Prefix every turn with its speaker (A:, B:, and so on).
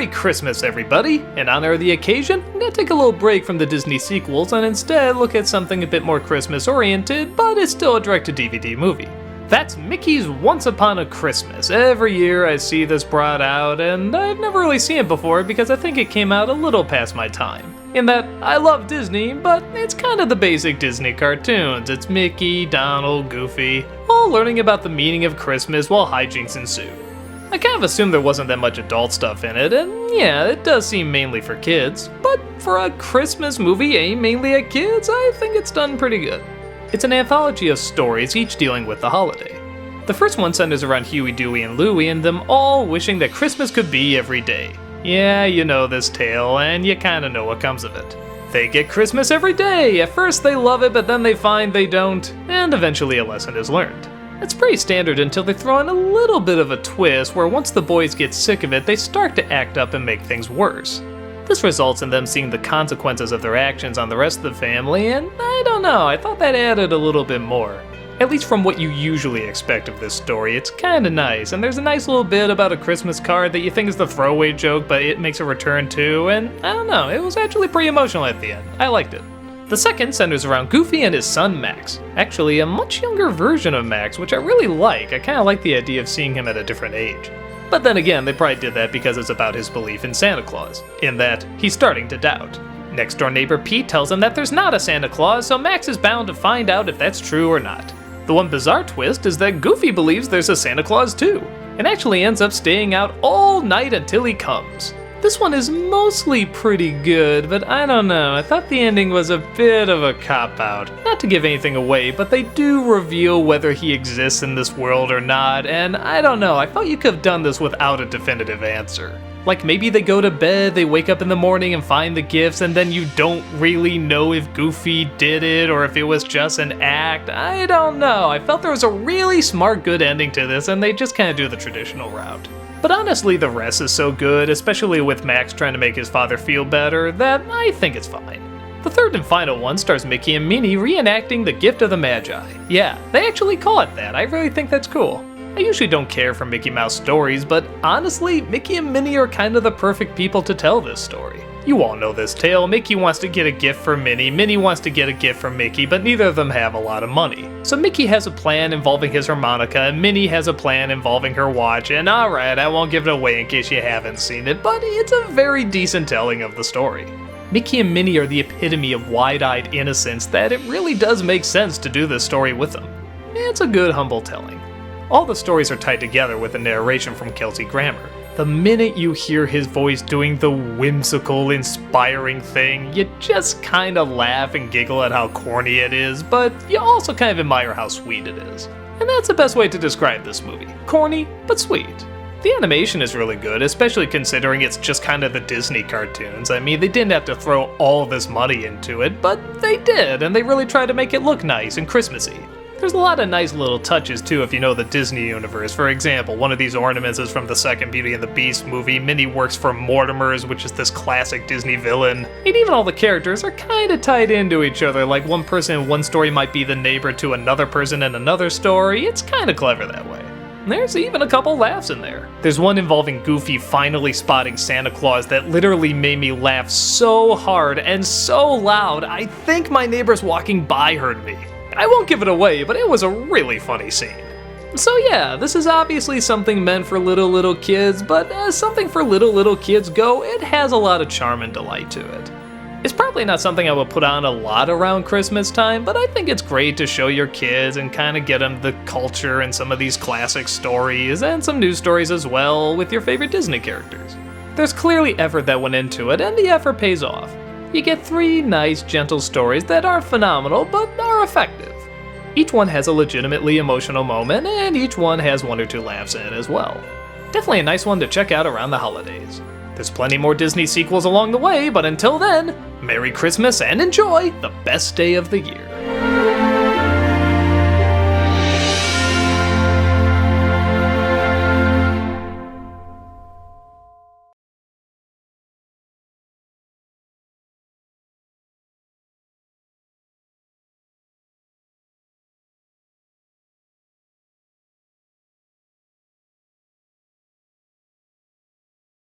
A: Merry Christmas, everybody! In honor of the occasion, I'm gonna take a little break from the Disney sequels and instead look at something a bit more Christmas-oriented, but it's still a direct-to-DVD movie. That's Mickey's Once Upon a Christmas. Every year I see this brought out, and I've never really seen it before because I think it came out a little past my time. In that, I love Disney, but it's kind of the basic Disney cartoons. It's Mickey, Donald, Goofy, all learning about the meaning of Christmas while hijinks ensue. I kind of assumed there wasn't that much adult stuff in it, and yeah, it does seem mainly for kids, but for a Christmas movie aimed mainly at kids, I think it's done pretty good. It's an anthology of stories, each dealing with the holiday. The first one centers around Huey, Dewey, and Louie, and them all wishing that Christmas could be every day. Yeah, you know this tale, and you kinda know what comes of it. They get Christmas every day! At first they love it, but then they find they don't, and eventually a lesson is learned. It's pretty standard until they throw in a little bit of a twist where once the boys get sick of it, they start to act up and make things worse. This results in them seeing the consequences of their actions on the rest of the family, and I don't know, I thought that added a little bit more. At least from what you usually expect of this story, it's kinda nice, and there's a nice little bit about a Christmas card that you think is the throwaway joke, but it makes a return too, and I don't know, it was actually pretty emotional at the end. I liked it. The second centers around Goofy and his son Max. Actually, a much younger version of Max, which I really like. I kinda like the idea of seeing him at a different age. But then again, they probably did that because it's about his belief in Santa Claus, in that he's starting to doubt. Next door neighbor Pete tells him that there's not a Santa Claus, so Max is bound to find out if that's true or not. The one bizarre twist is that Goofy believes there's a Santa Claus too, and actually ends up staying out all night until he comes. This one is mostly pretty good, but I don't know, I thought the ending was a bit of a cop-out. Not to give anything away, but they do reveal whether he exists in this world or not, and I don't know, I felt you could have done this without a definitive answer. Like maybe they go to bed, they wake up in the morning and find the gifts, and then you don't really know if Goofy did it or if it was just an act. I don't know, I felt there was a really smart good ending to this and they just kind of do the traditional route. But honestly, the rest is so good, especially with Max trying to make his father feel better, that I think it's fine. The third and final one stars Mickey and Minnie reenacting the Gift of the Magi. Yeah, they actually call it that, I really think that's cool. I usually don't care for Mickey Mouse stories, but honestly, Mickey and Minnie are kind of the perfect people to tell this story. You all know this tale, Mickey wants to get a gift for Minnie, Minnie wants to get a gift for Mickey, but neither of them have a lot of money. So Mickey has a plan involving his harmonica, and Minnie has a plan involving her watch, and alright, I won't give it away in case you haven't seen it, but it's a very decent telling of the story. Mickey and Minnie are the epitome of wide-eyed innocence that it really does make sense to do this story with them. It's a good, humble telling. All the stories are tied together with a narration from Kelsey Grammer. The minute you hear his voice doing the whimsical, inspiring thing, you just kinda laugh and giggle at how corny it is, but you also kind of admire how sweet it is. And that's the best way to describe this movie. Corny, but sweet. The animation is really good, especially considering it's just kind of the Disney cartoons. I mean, they didn't have to throw all this money into it, but they did, and they really tried to make it look nice and Christmassy. There's a lot of nice little touches too if you know the Disney universe. For example, one of these ornaments is from the second Beauty and the Beast movie. Minnie works for Mortimer's, which is this classic Disney villain. And even all the characters are kinda tied into each other, like one person in one story might be the neighbor to another person in another story. It's kinda clever that way. There's even a couple laughs in there. There's one involving Goofy finally spotting Santa Claus that literally made me laugh so hard and so loud, I think my neighbors walking by heard me. I won't give it away, but it was a really funny scene. So yeah, this is obviously something meant for little kids, but as something for little kids go, it has a lot of charm and delight to it. It's probably not something I would put on a lot around Christmas time, but I think it's great to show your kids and kind of get them the culture and some of these classic stories, and some new stories as well with your favorite Disney characters. There's clearly effort that went into it, and the effort pays off. You get 3 nice, gentle stories that aren't phenomenal, but are effective. Each one has a legitimately emotional moment, and each one has 1 or 2 laughs in it as well. Definitely a nice one to check out around the holidays. There's plenty more Disney sequels along the way, but until then, Merry Christmas and enjoy the best day of the year.